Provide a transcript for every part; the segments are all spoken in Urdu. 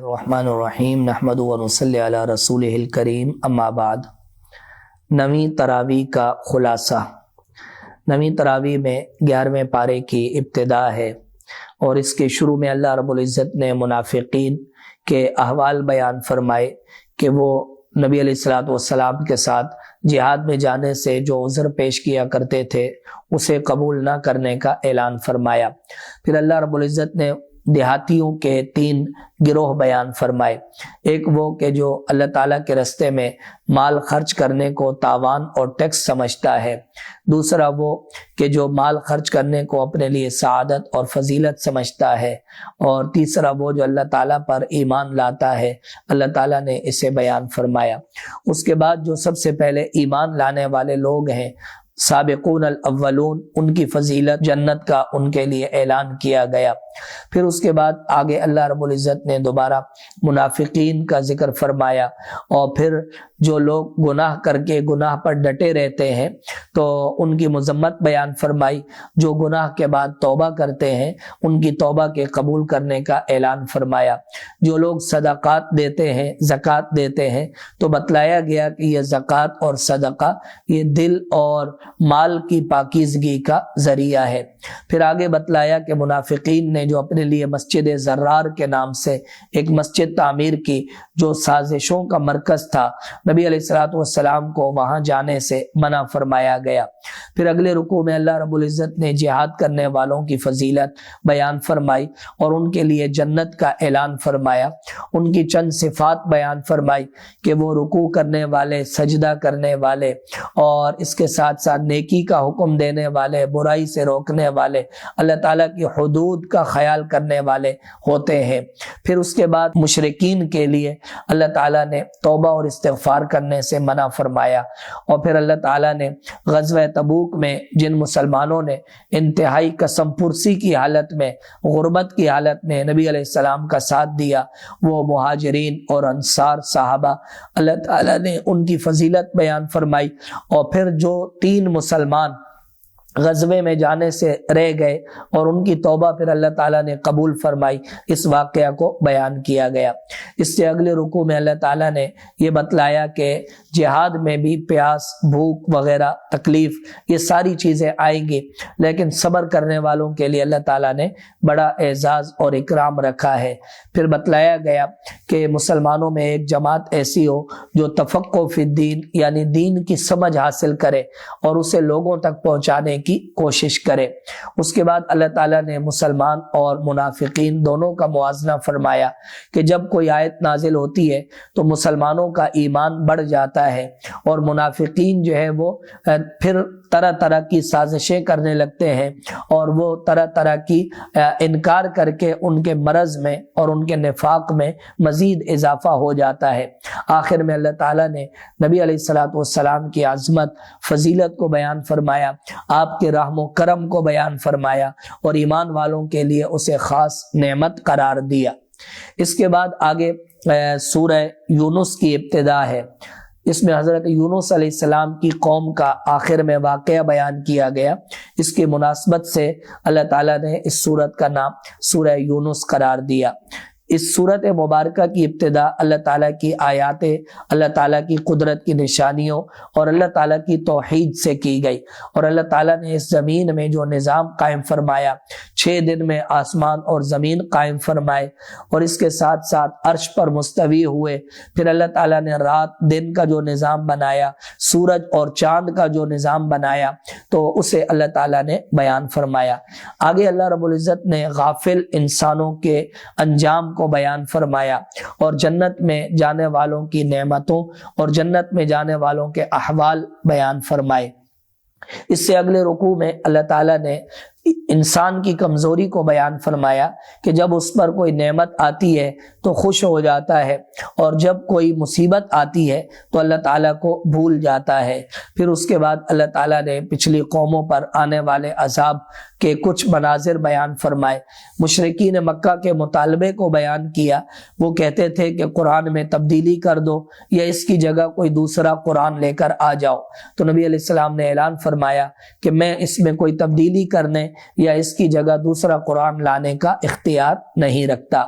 الرحمن الرحیم نحمد و نصلی علی رسولہ الکریم اما بعد۔ نویں تراویح کا خلاصہ۔ نویں تراویح میں 11ویں پارے کی ابتدا ہے اور اس کے شروع میں اللہ رب العزت نے منافقین کے احوال بیان فرمائے کہ وہ نبی علیہ الصلوۃ والسلام کے ساتھ جہاد میں جانے سے جو عذر پیش کیا کرتے تھے اسے قبول نہ کرنے کا اعلان فرمایا۔ پھر اللہ رب العزت نے دیہاتیوں کے 3 گروہ بیان فرمائے۔ ایک وہ کہ جو اللہ تعالیٰ کے راستے میں مال خرچ کرنے کو تاوان اور ٹیکس سمجھتا ہے، دوسرا وہ کہ جو مال خرچ کرنے کو اپنے لیے سعادت اور فضیلت سمجھتا ہے، اور تیسرا وہ جو اللہ تعالیٰ پر ایمان لاتا ہے۔ اللہ تعالیٰ نے اسے بیان فرمایا۔ اس کے بعد جو سب سے پہلے ایمان لانے والے لوگ ہیں، سابقون الاولون، ان کی فضیلت جنت کا ان کے لیے اعلان کیا گیا۔ پھر اس کے بعد آگے اللہ رب العزت نے دوبارہ منافقین کا ذکر فرمایا، اور پھر جو لوگ گناہ کر کے گناہ پر ڈٹے رہتے ہیں تو ان کی مذمت بیان فرمائی۔ جو گناہ کے بعد توبہ کرتے ہیں ان کی توبہ کے قبول کرنے کا اعلان فرمایا۔ جو لوگ صدقات دیتے ہیں، زکوٰۃ دیتے ہیں، تو بتلایا گیا کہ یہ زکوٰۃ اور صدقہ یہ دل اور مال کی پاکیزگی کا ذریعہ ہے۔ پھر آگے بتلایا کہ منافقین نے جو اپنے لیے مسجد زرار کے نام سے ایک مسجد تعمیر کی جو سازشوں کا مرکز تھا، نبی علیہ الصلوۃ والسلام کو وہاں جانے سے منع فرمایا گیا۔ پھر اگلے رکوع میں اللہ رب العزت نے جہاد کرنے والوں کی فضیلت بیان فرمائی اور ان کے لیے جنت کا اعلان فرمایا۔ ان کی چند صفات بیان فرمائی کہ وہ رکوع کرنے والے، سجدہ کرنے والے، اور اس کے ساتھ ساتھ نیکی کا حکم دینے والے، برائی سے روکنے والے، اللہ تعالیٰ کی حدود کا خیال کرنے والے ہوتے ہیں۔ پھر اس کے بعد مشرکین کے لیے اللہ تعالیٰ نے توبہ اور استغفار کرنے سے منع فرمایا، اور پھر اللہ تعالیٰ نے غزوہ تبوک میں جن مسلمانوں نے انتہائی قسم پرسی کی حالت میں، غربت کی حالت میں نبی علیہ السلام کا ساتھ دیا، وہ مہاجرین اور انصار صحابہ، اللہ تعالیٰ نے ان کی فضیلت بیان فرمائی۔ اور پھر جو 3 مسلمان غزوے میں جانے سے رہ گئے اور ان کی توبہ پھر اللہ تعالیٰ نے قبول فرمائی، اس واقعہ کو بیان کیا گیا۔ اس سے اگلے رکوع میں اللہ تعالیٰ نے یہ بتلایا کہ جہاد میں بھی پیاس، بھوک وغیرہ، تکلیف، یہ ساری چیزیں آئیں گی، لیکن صبر کرنے والوں کے لیے اللہ تعالیٰ نے بڑا اعزاز اور اکرام رکھا ہے۔ پھر بتلایا گیا کہ مسلمانوں میں ایک جماعت ایسی ہو جو تفقہ فی الدین، یعنی دین کی سمجھ حاصل کرے اور اسے لوگوں تک پہنچانے کی کوشش کرے۔ اس کے بعد اللہ تعالیٰ نے مسلمان اور منافقین دونوں کا موازنہ فرمایا کہ جب کوئی آیت نازل ہوتی ہے تو مسلمانوں کا ایمان بڑھ جاتا ہے اور منافقین جو ہے وہ پھر طرح طرح کی سازشیں کرنے لگتے ہیں، اور وہ طرح طرح کی انکار کر کے ان کے مرض میں اور ان کے نفاق میں مزید اضافہ ہو جاتا ہے۔ آخر میں اللہ تعالیٰ نے نبی علیہ الصلوۃ والسلام کی عظمت، فضیلت کو بیان فرمایا، آپ کے رحم و کرم کو بیان فرمایا، اور ایمان والوں کے لیے اسے خاص نعمت قرار دیا۔ اس کے بعد آگے سورہ یونس کی ابتدا ہے۔ اس میں حضرت یونس علیہ السلام کی قوم کا آخر میں واقعہ بیان کیا گیا۔ اس کی مناسبت سے اللہ تعالیٰ نے اس سورت کا نام سورہ یونس قرار دیا۔ اس سورت مبارکہ کی ابتدا اللہ تعالیٰ کی آیات، اللہ تعالیٰ کی قدرت کی نشانیوں اور اللہ تعالیٰ کی توحید سے کی گئی، اور اللہ تعالیٰ نے اس زمین میں جو نظام قائم فرمایا، 6 دن میں آسمان اور زمین قائم فرمائے، اور اس کے ساتھ ساتھ عرش پر مستوی ہوئے۔ پھر اللہ تعالیٰ نے رات دن کا جو نظام بنایا، سورج اور چاند کا جو نظام بنایا، تو اسے اللہ تعالیٰ نے بیان فرمایا۔ آگے اللہ رب العزت نے غافل انسانوں کے انجام کو بیان فرمایا، اور جنت میں جانے والوں کی نعمتوں اور جنت میں جانے والوں کے احوال بیان فرمائے۔ اس سے اگلے رکوع میں اللہ تعالیٰ نے انسان کی کمزوری کو بیان فرمایا کہ جب اس پر کوئی نعمت آتی ہے تو خوش ہو جاتا ہے، اور جب کوئی مصیبت آتی ہے تو اللہ تعالیٰ کو بھول جاتا ہے۔ پھر اس کے بعد اللہ تعالیٰ نے پچھلی قوموں پر آنے والے عذاب کے کچھ مناظر بیان فرمائے۔ مشرکین مکہ کے مطالبے کو بیان کیا، وہ کہتے تھے کہ قرآن میں تبدیلی کر دو یا اس کی جگہ کوئی دوسرا قرآن لے کر آ جاؤ، تو نبی علیہ السلام نے اعلان فرمایا کہ میں اس میں کوئی تبدیلی کرنے یا اس کی جگہ دوسرا قرآن لانے کا اختیار نہیں رکھتا۔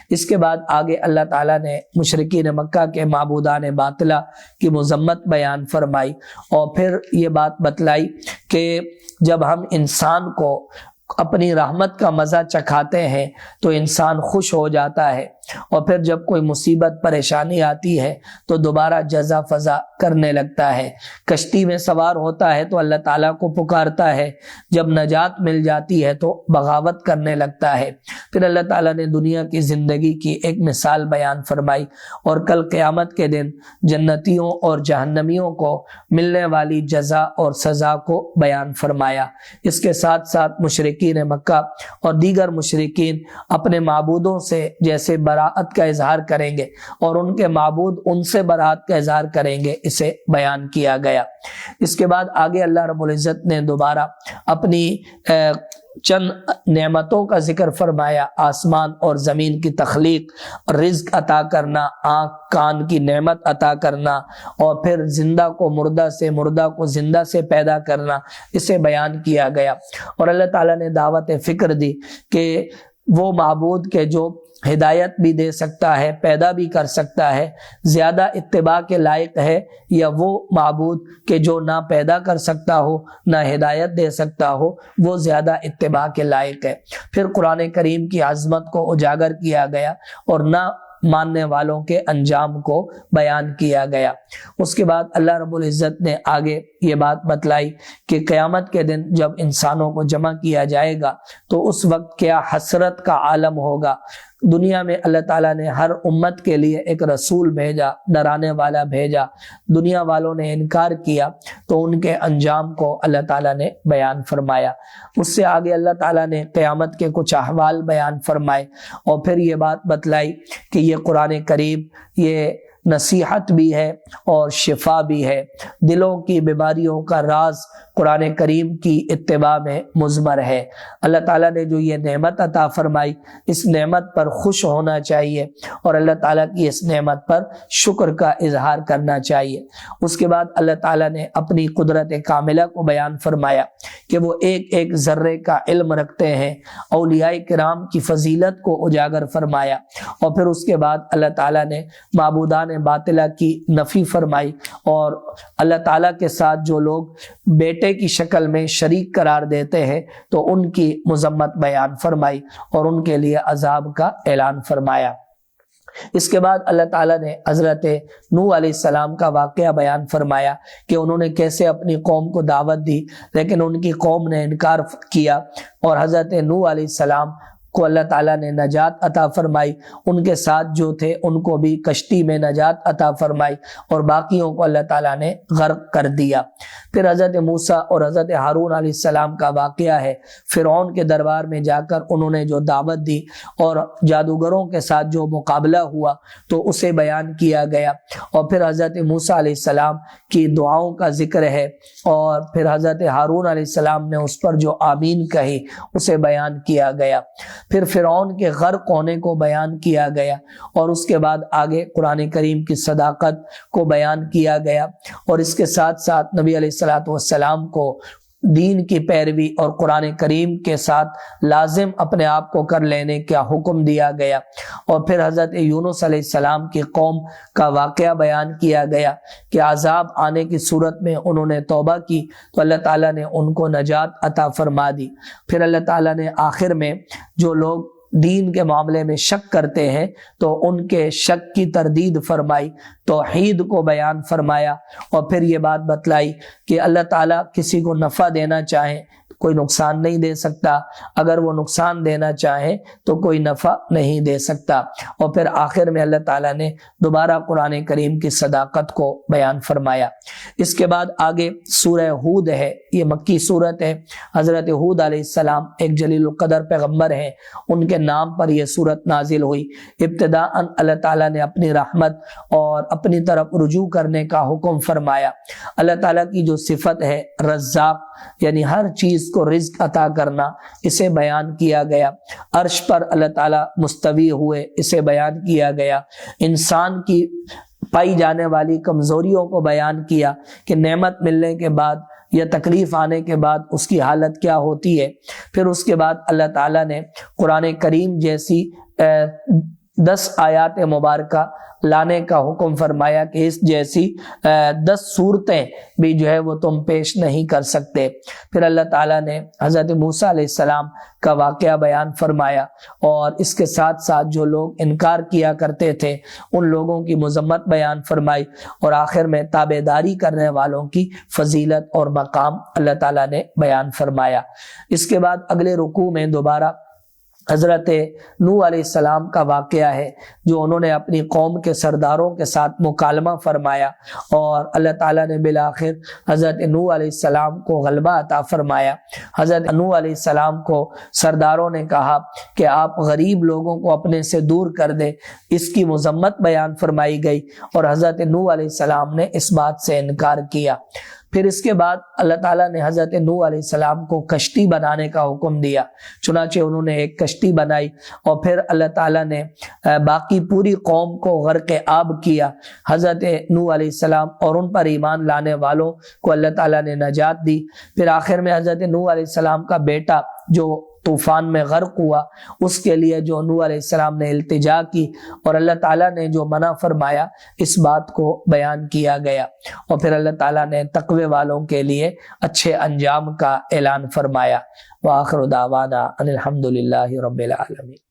اس کے بعد آگے اللہ تعالیٰ نے مشرکین مکہ کے معبودان باطلہ کی مذمت بیان فرمائی، اور پھر یہ بات بتلائی کہ جب ہم انسان کو اپنی رحمت کا مزہ چکھاتے ہیں تو انسان خوش ہو جاتا ہے، اور پھر جب کوئی مصیبت پریشانی آتی ہے تو دوبارہ جزا فضا کرنے لگتا ہے۔ کشتی میں سوار ہوتا ہے تو اللہ تعالیٰ کو پکارتا ہے، جب نجات مل جاتی ہے تو بغاوت کرنے لگتا ہے۔ پھر اللہ تعالیٰ نے دنیا کی زندگی کی ایک مثال بیان فرمائی، اور کل قیامت کے دن جنتیوں اور جہنمیوں کو ملنے والی جزا اور سزا کو بیان فرمایا۔ اس کے ساتھ ساتھ مشرکین مکہ اور دیگر مشرکین اپنے معبودوں سے جیسے براءت کا اظہار کریں گے اور ان کے معبود ان سے براءت کا اظہار کریں گے، اسے بیان کیا گیا۔ اس کے بعد آگے اللہ رب العزت نے دوبارہ اپنی چند نعمتوں کا ذکر فرمایا، آسمان اور زمین کی تخلیق، رزق عطا کرنا، آنکھ کان کی نعمت عطا کرنا، اور پھر زندہ کو مردہ سے، مردہ کو زندہ سے پیدا کرنا، اسے بیان کیا گیا۔ اور اللہ تعالیٰ نے دعوت فکر دی کہ وہ معبود کے جو ہدایت بھی دے سکتا ہے، پیدا بھی کر سکتا ہے، زیادہ اتباع کے لائق ہے، یا وہ معبود کہ جو نہ پیدا کر سکتا ہو نہ ہدایت دے سکتا ہو، وہ زیادہ اتباع کے لائق ہے۔ پھر قرآن کریم کی عظمت کو اجاگر کیا گیا اور نہ ماننے والوں کے انجام کو بیان کیا گیا۔ اس کے بعد اللہ رب العزت نے آگے یہ بات بتلائی کہ قیامت کے دن جب انسانوں کو جمع کیا جائے گا تو اس وقت کیا حسرت کا عالم ہوگا۔ دنیا میں اللہ تعالیٰ نے ہر امت کے لیے ایک رسول بھیجا، ڈرانے والا بھیجا، دنیا والوں نے انکار کیا تو ان کے انجام کو اللہ تعالیٰ نے بیان فرمایا۔ اس سے آگے اللہ تعالیٰ نے قیامت کے کچھ احوال بیان فرمائے، اور پھر یہ بات بتلائی کہ یہ قرآن کریم یہ نصیحت بھی ہے اور شفا بھی ہے۔ دلوں کی بیماریوں کا راز قرآن کریم کی اتباع میں مضمر ہے۔ اللہ تعالیٰ نے جو یہ نعمت عطا فرمائی، اس نعمت پر خوش ہونا چاہیے اور اللہ تعالیٰ کی اس نعمت پر شکر کا اظہار کرنا چاہیے۔ اس کے بعد اللہ تعالیٰ نے اپنی قدرت کاملہ کو بیان فرمایا کہ وہ ایک ایک ذرے کا علم رکھتے ہیں، اولیاء کرام کی فضیلت کو اجاگر فرمایا، اور پھر اس کے بعد اللہ تعالیٰ نے معبودان باطلہ کی نفی فرمائی، اور اللہ تعالیٰ کے ساتھ جو لوگ بیٹے کی شکل میں شریک قرار دیتے ہیں تو ان کی مذمت بیان فرمائی اور ان کے لیے عذاب کا اعلان فرمایا۔ اس کے بعد اللہ تعالیٰ نے حضرت نوح علیہ السلام کا واقعہ بیان فرمایا کہ انہوں نے کیسے اپنی قوم کو دعوت دی، لیکن ان کی قوم نے انکار کیا، اور حضرت نوح علیہ السلام کو اللہ تعالیٰ نے نجات عطا فرمائی، ان کے ساتھ جو تھے ان کو بھی کشتی میں نجات عطا فرمائی، اور باقیوں کو اللہ تعالیٰ نے غرق کر دیا۔ پھر حضرت موسیٰ اور حضرت ہارون علیہ السلام کا واقعہ ہے، فرعون کے دربار میں جا کر انہوں نے جو دعوت دی اور جادوگروں کے ساتھ جو مقابلہ ہوا تو اسے بیان کیا گیا، اور پھر حضرت موسیٰ علیہ السلام کی دعاؤں کا ذکر ہے، اور پھر حضرت ہارون علیہ السلام نے اس پر جو آمین کہی اسے بیان کیا گیا۔ پھر فرعون کے غرق ہونے کو بیان کیا گیا، اور اس کے بعد آگے قرآن کریم کی صداقت کو بیان کیا گیا، اور اس کے ساتھ ساتھ نبی علیہ الصلوۃ والسلام کو دین کی پیروی اور قرآن کریم کے ساتھ لازم اپنے آپ کو کر لینے کا حکم دیا گیا، اور پھر حضرت یونس علیہ السلام کی قوم کا واقعہ بیان کیا گیا کہ عذاب آنے کی صورت میں انہوں نے توبہ کی تو اللہ تعالیٰ نے ان کو نجات عطا فرما دی۔ پھر اللہ تعالیٰ نے آخر میں جو لوگ دین کے معاملے میں شک کرتے ہیں تو ان کے شک کی تردید فرمائی، توحید کو بیان فرمایا، اور پھر یہ بات بتلائی کہ اللہ تعالیٰ کسی کو نفع دینا چاہے کوئی نقصان نہیں دے سکتا، اگر وہ نقصان دینا چاہے تو کوئی نفع نہیں دے سکتا، اور پھر آخر میں اللہ تعالیٰ نے دوبارہ قرآن کریم کی صداقت کو بیان فرمایا۔ اس کے بعد آگے سورہ ہود ہے، یہ مکی سورت ہے۔ حضرت ہود علیہ السلام ایک جلیل القدر پیغمبر ہیں، ان کے نام پر یہ سورت نازل ہوئی۔ ابتداء اللہ تعالیٰ نے اپنی رحمت اور اپنی طرف رجوع کرنے کا حکم فرمایا۔ اللہ تعالیٰ کی جو صفت ہے رزاق، یعنی ہر چیز کو رزق عطا کرنا، اسے بیان کیا گیا۔ عرش پر اللہ تعالیٰ مستوی ہوئے، اسے بیان کیا گیا۔ انسان کی پائی جانے والی کمزوریوں کو بیان کیا کہ نعمت ملنے کے بعد یا تکلیف آنے کے بعد اس کی حالت کیا ہوتی ہے۔ پھر اس کے بعد اللہ تعالیٰ نے قرآن کریم جیسی 10 آیات مبارکہ لانے کا حکم فرمایا کہ اس جیسی 10 صورتیں بھی جو ہے وہ تم پیش نہیں کر سکتے۔ پھر اللہ تعالیٰ نے حضرت موسیٰ علیہ السلام کا واقعہ بیان فرمایا، اور اس کے ساتھ ساتھ جو لوگ انکار کیا کرتے تھے ان لوگوں کی مذمت بیان فرمائی، اور آخر میں تابعداری کرنے والوں کی فضیلت اور مقام اللہ تعالیٰ نے بیان فرمایا۔ اس کے بعد اگلے رکوع میں دوبارہ حضرت نوح علیہ السلام کا واقعہ ہے، جو انہوں نے اپنی قوم کے سرداروں کے ساتھ مکالمہ فرمایا، اور اللہ تعالیٰ نے بالآخر حضرت نوح علیہ السلام کو غلبہ عطا فرمایا۔ حضرت نوح علیہ السلام کو سرداروں نے کہا کہ آپ غریب لوگوں کو اپنے سے دور کر دیں، اس کی مذمت بیان فرمائی گئی، اور حضرت نوح علیہ السلام نے اس بات سے انکار کیا۔ پھر اس کے بعد اللہ تعالیٰ نے حضرت نوح علیہ السلام کو کشتی بنانے کا حکم دیا، چنانچہ انہوں نے ایک کشتی بنائی، اور پھر اللہ تعالیٰ نے باقی پوری قوم کو غرق آب کیا۔ حضرت نوح علیہ السلام اور ان پر ایمان لانے والوں کو اللہ تعالیٰ نے نجات دی۔ پھر آخر میں حضرت نوح علیہ السلام کا بیٹا جو طوفان میں غرق ہوا، اس کے لیے جو نوح علیہ السلام نے التجا کی، اور اللہ تعالیٰ نے جو منع فرمایا اس بات کو بیان کیا گیا، اور پھر اللہ تعالیٰ نے تقوی والوں کے لیے اچھے انجام کا اعلان فرمایا۔ وآخر دعوانا ان الحمد للہ رب العالمین۔